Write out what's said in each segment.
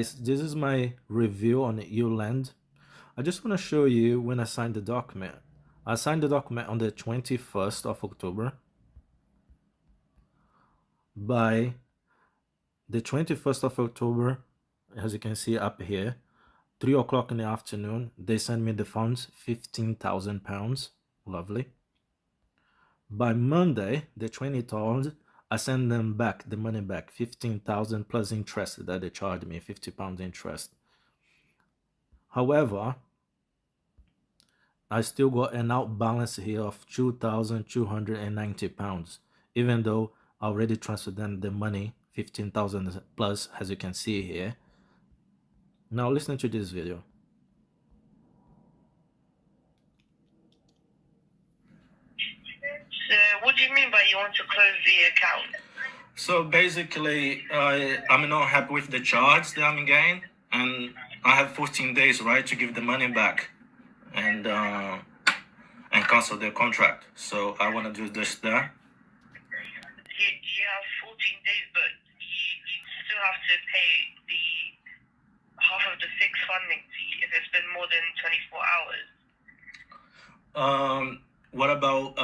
This is my review on youlend. I just want to show you when I signed the document. I signed the document on the 21st of October. By the 21st of October, as you can see up here, 3 o'clock in the afternoon, they sent me the funds, £15,000. Lovely. By Monday, the 23rd, I send them back the money back, 15,000 plus interest that they charged me, £50 interest. However, I still got an out balance here of £2,290, even though I already transferred them the money, 15,000 plus, as you can see here. Now listen to this video. So what do you mean by you want to close the account? So basically, I'm not happy with the charge that I'm getting, and I have 14 days, right, to give the money back and cancel the contract. So I want to do this there. You have 14 days, but you still have to pay the half of the fixed funding fee if it's been more than 24 hours. What about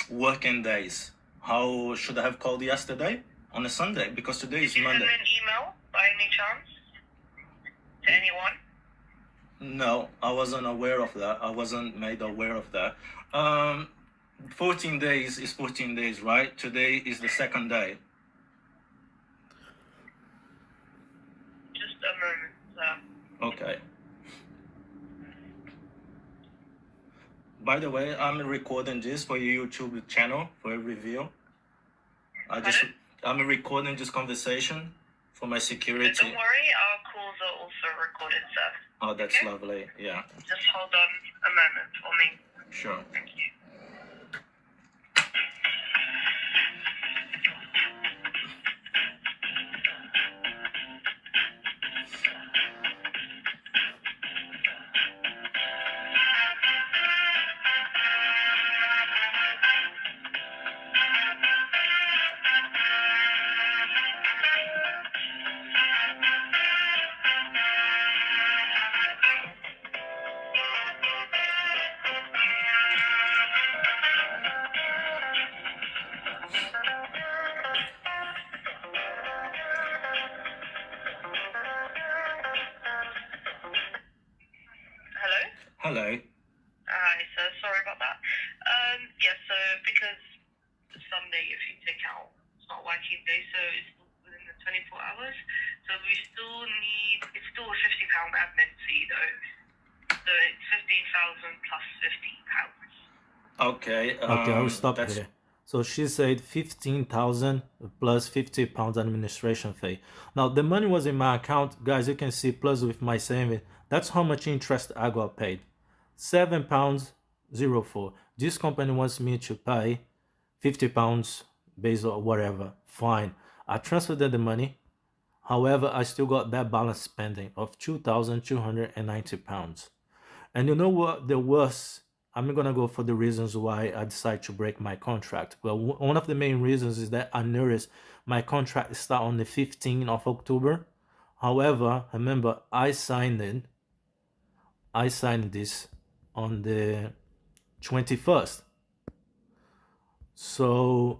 working days? How should I have called yesterday on a Sunday? Because today is Monday. Did you send an email by any chance to anyone? No, I wasn't aware of that. I wasn't made aware of that. 14 days is 14 days, right? Today is the second day. Just a moment, sir. Okay. By the way, I'm recording this for your YouTube channel for a review. I'm recording this conversation for my security. But don't worry, our calls are also recorded, sir. Oh, that's okay? Lovely. Yeah. Just hold on a moment for me. Sure. Thank you. Hello. Hi, sir. Sorry about that. Yeah, so because Sunday, if you take out, it's not working day, so it's within the 24 hours. So we still need, it's still a £50 admin fee though. So it's 15,000 plus £50. Okay. Okay, I will stop here. So she said 15,000 plus £50 administration fee. Now the money was in my account, guys. You can see plus with my saving. That's how much interest I got paid. £7.04. This company wants me to pay £50 based on whatever. Fine. I transferred the money. However, I still got that balance spending of £2,290. And you know what the worst? I'm gonna go for the reasons why I decided to break my contract. Well, one of the main reasons is that I noticed my contract start on the 15th of October. However, remember I signed this on the 21st. So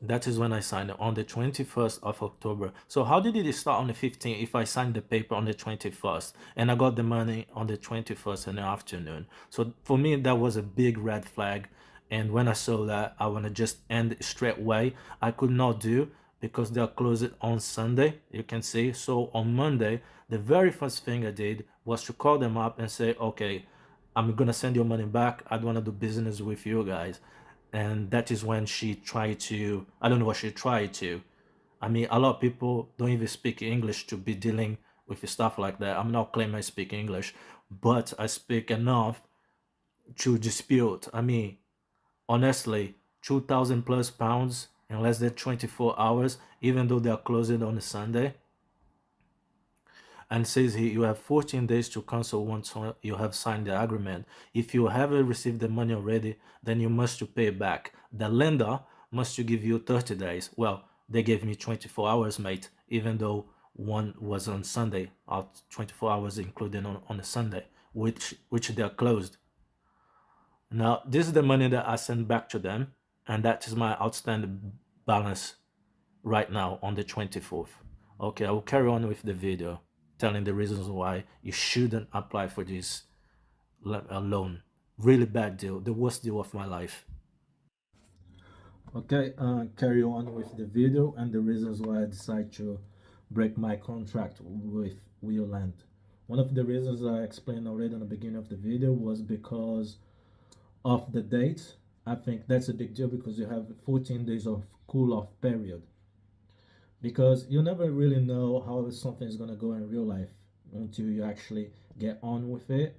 that is when I signed it, on the 21st of October. So how did it start on the 15th if I signed the paper on the 21st and I got the money on the 21st in the afternoon? So for me, that was a big red flag. And when I saw that, I want to just end it straight away. I could not do because they'll close it on Sunday, you can see. So on Monday, the very first thing I did was to call them up and say, okay, I'm gonna send your money back. I don't want to do business with you guys. And that is when she tried to, I don't know what she tried to. I mean, a lot of people don't even speak English to be dealing with stuff like that. I'm not claiming I speak English, but I speak enough to dispute. I mean, honestly, 2,000 plus pounds in less than 24 hours, even though they are closing on a Sunday. And says here you have 14 days to cancel once you have signed the agreement. If you haven't received the money already, then you must to pay back. The lender must to give you 30 days. Well, they gave me 24 hours, mate, even though one was on Sunday, out 24 hours including on a Sunday, which they are closed. Now, this is the money that I send back to them, and that is my outstanding balance right now on the 24th. Okay, I will carry on with the video telling the reasons why you shouldn't apply for this loan. Really bad deal, the worst deal of my life. Okay, carry on with the video and the reasons why I decided to break my contract with youlend. One of the reasons I explained already in the beginning of the video was because of the date. I think that's a big deal because you have 14 days of cool off period, because you never really know how something is going to go in real life until you actually get on with it.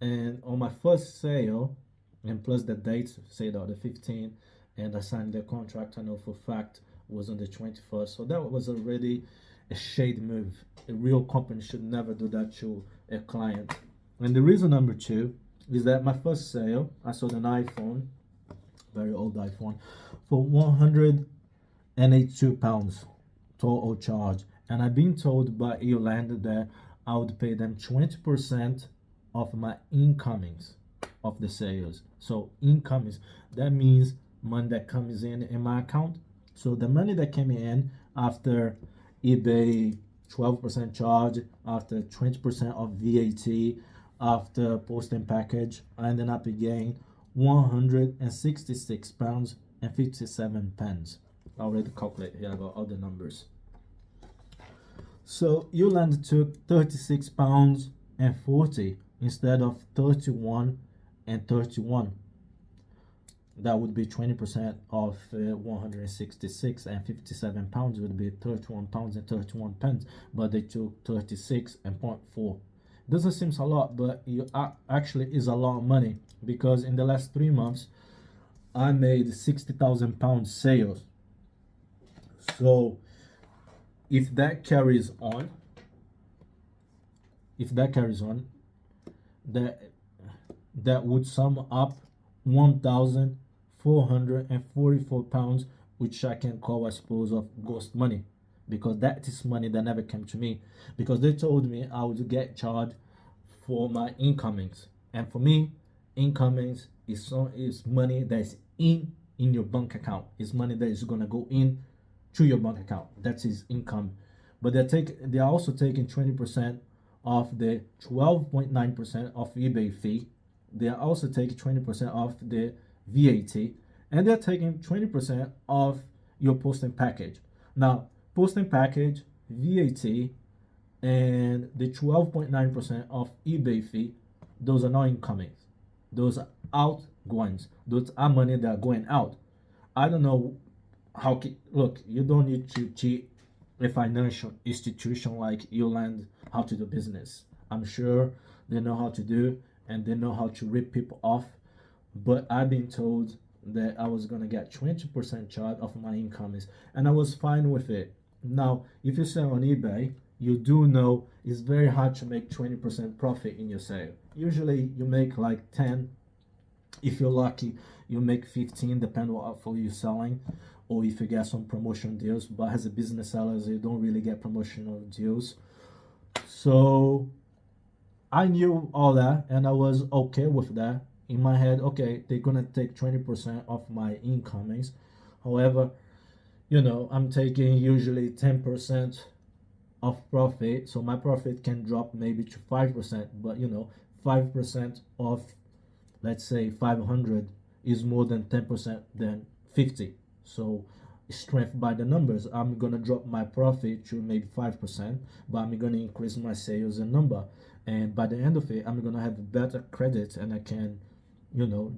And on my first sale, and plus the date, say that the 15th, and I signed the contract, I know for fact was on the 21st, so that was already a shade move. A real company should never do that to a client. And the reason number two is that my first sale, I sold an iPhone, very old iPhone, for 182 pounds total charge, and I've been told by youlend that I would pay them 20% of my incomings of the sales. So incomings, that means money that comes in my account. So the money that came in after eBay 12% charge, after 20% of VAT, after post and package, I ended up getting 166 pounds and 57 pence. I already calculate here, I got all the numbers. So youlend took 36 pounds and 40 instead of 31 and 31. That would be 20% of 166, and 57 pounds would be 31 pounds and 31 pence, but they took 36 and 0.4. Doesn't seem a lot, but you actually is a lot of money, because in the last 3 months I made 60,000 pounds sales. So if that carries on, that would sum up 1,444 pounds, which I can call, I suppose, of ghost money, because that is money that never came to me, because they told me I would get charged for my incomings, and for me, incomings is money that is in your bank account. It's money that is gonna go in to your bank account. That's his income. But they're also taking 20% of the 12.9% of eBay fee. They are also taking 20% off the VAT, and they're taking 20% off your posting package. Now, posting package, VAT, and the 12.9% of eBay fee, those are not incomings. Those are outgoings. Those are money that are going out. I don't know how. Look, you don't need to cheat a financial institution like youlend how to do business. I'm sure they know how to do, and they know how to rip people off. But I've been told that I was gonna get 20% charge of my incomes, and I was fine with it. Now, if you sell on eBay, you do know it's very hard to make 20% profit in your sale. Usually, you make like 10. If you're lucky, you make 15, depending on what for you're selling, or if you get some promotion deals. But as a business seller, you don't really get promotional deals. So I knew all that, and I was okay with that in my head. Okay, they're gonna take 20% of my incomings. However, I'm taking usually 10% of profit, so my profit can drop maybe to 5%. But 5% of, let's say, 500 is more than 10% than 50. So strength by the numbers, I'm gonna drop my profit to maybe 5%, but I'm gonna increase my sales and number, and by the end of it, I'm gonna have better credit, and I can you know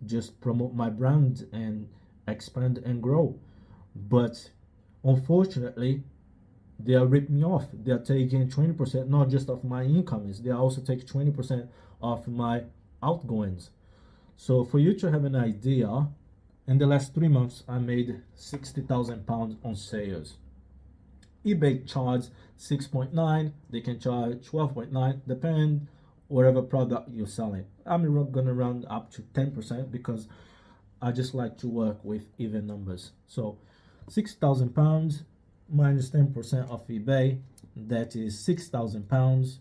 just promote my brand and expand and grow. But unfortunately, they are ripping me off. They are taking 20%, not just of my incomes, they are also taking 20% of my outgoings. So for you to have an idea, in the last 3 months, I made 60,000 pounds on sales. eBay charge 6.9, they can charge 12.9, depend whatever product you're selling. I'm gonna round up to 10% because I just like to work with even numbers. So 6,000 pounds, minus 10% of eBay, that is £6,000,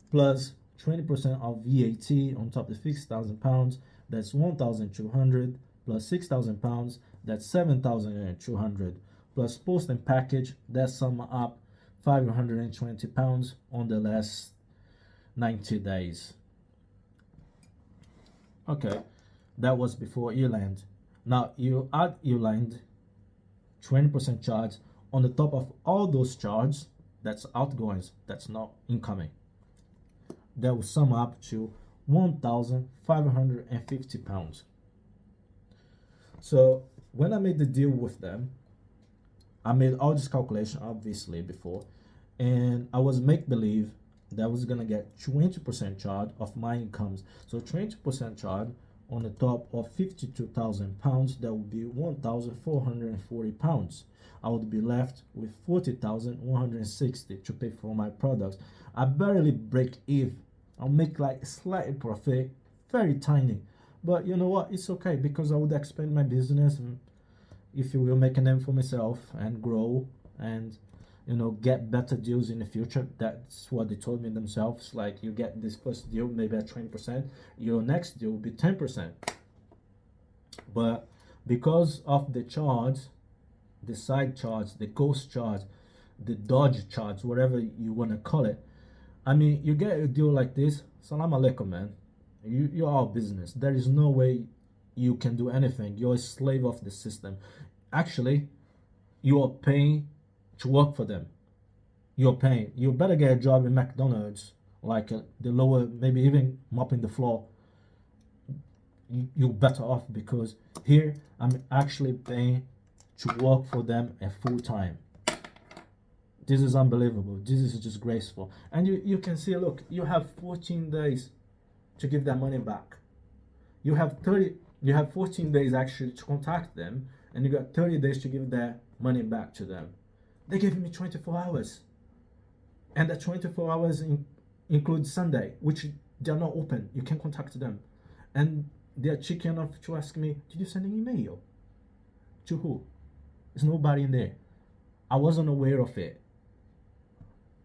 plus 20% of VAT on top of £6,000, that's 1,200, plus £6,000, that's 7,200, plus post and package, that sum up £520 on the last 90 days. Okay, that was before youlend. Now you add youlend 20% charge on the top of all those charges, that's outgoings, that's not incoming. That will sum up to £1,550. So when I made the deal with them, I made all this calculation obviously before, and I was make believe that I was gonna get 20% charge of my incomes. So 20% charge on the top of £52,000, that would be £1,440. I would be left with 40,160 to pay for my products. I barely break even. I'll make like a slight profit, very tiny. But you know what? It's okay because I would expand my business and, if you will, make a name for myself and grow and, you know, get better deals in the future. That's what they told me themselves. Like, you get this first deal maybe at 20%, your next deal will be 10%. But because of the charge, the side charge, the ghost charge, the dodge charge, whatever you want to call it, I mean, you get a deal like this, salam alaikum, man. You're our business. There is no way you can do anything. You're a slave of the system. Actually, you are paying to work for them. You're paying. You better get a job in McDonald's, like the lower, maybe even mopping the floor. You're better off because here I'm actually paying to work for them a full time. This is unbelievable. This is just graceful. And you can see, look, you have 14 days to give that money back. You have 14 days actually to contact them, and you got 30 days to give their money back to them. They gave me 24 hours. And that 24 hours includes Sunday, which they're not open. You can contact them. And they're cheeky enough to ask me, did you send an email? To who? There's nobody in there. I wasn't aware of it.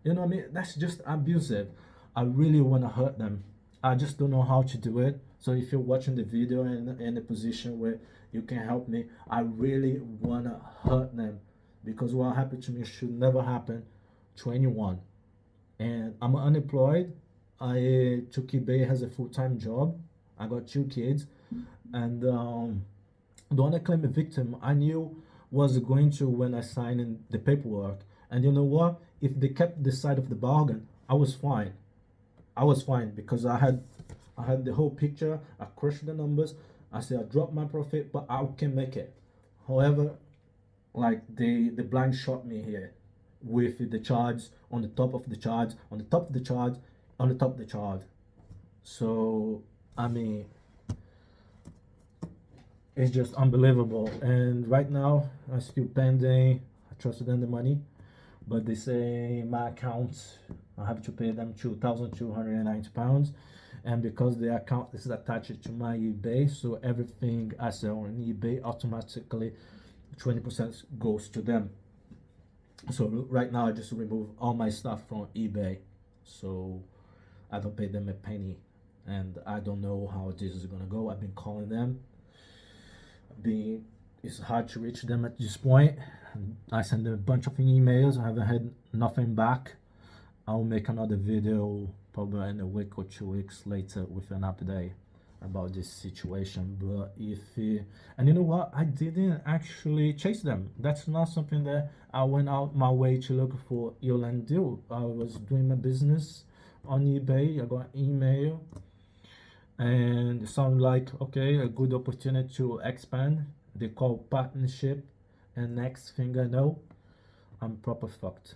You know what I mean? That's just abusive. I really want to hurt them. I just don't know how to do it. So if you're watching the video and in a position where you can help me, I really want to hurt them, because what happened to me should never happen to anyone. And I'm unemployed. I took eBay as a full-time job. I got 2 kids, and the one I claim a victim, I knew was going to when I signed in the paperwork. And you know what? If they kept the side of the bargain, I was fine. I was fine because I had the whole picture. I crushed the numbers. I said I dropped my profit, but I can make it. However, like the blind shot me here with the charge on the top of the charge, on the top of the charge, on the top of the charge. So I mean, it's just unbelievable. And right now I'm still pending. I trusted them the money, but they say my account, I have to pay them £2,290, and because the account is attached to my eBay, so everything I sell on eBay automatically 20% goes to them. So right now I just remove all my stuff from eBay, so I don't pay them a penny, and I don't know how this is gonna go. I've been calling them, it's hard to reach them at this point. I sent them a bunch of emails. I haven't had nothing back. I'll make another video probably in a week or 2 weeks later with an update about this situation. But and you know what, I didn't actually chase them. That's not something that I went out my way to look for youlend deal. I was doing my business on eBay. I got an email and it sounded like, okay, a good opportunity to expand. They call partnership, and next thing I know, I'm proper fucked.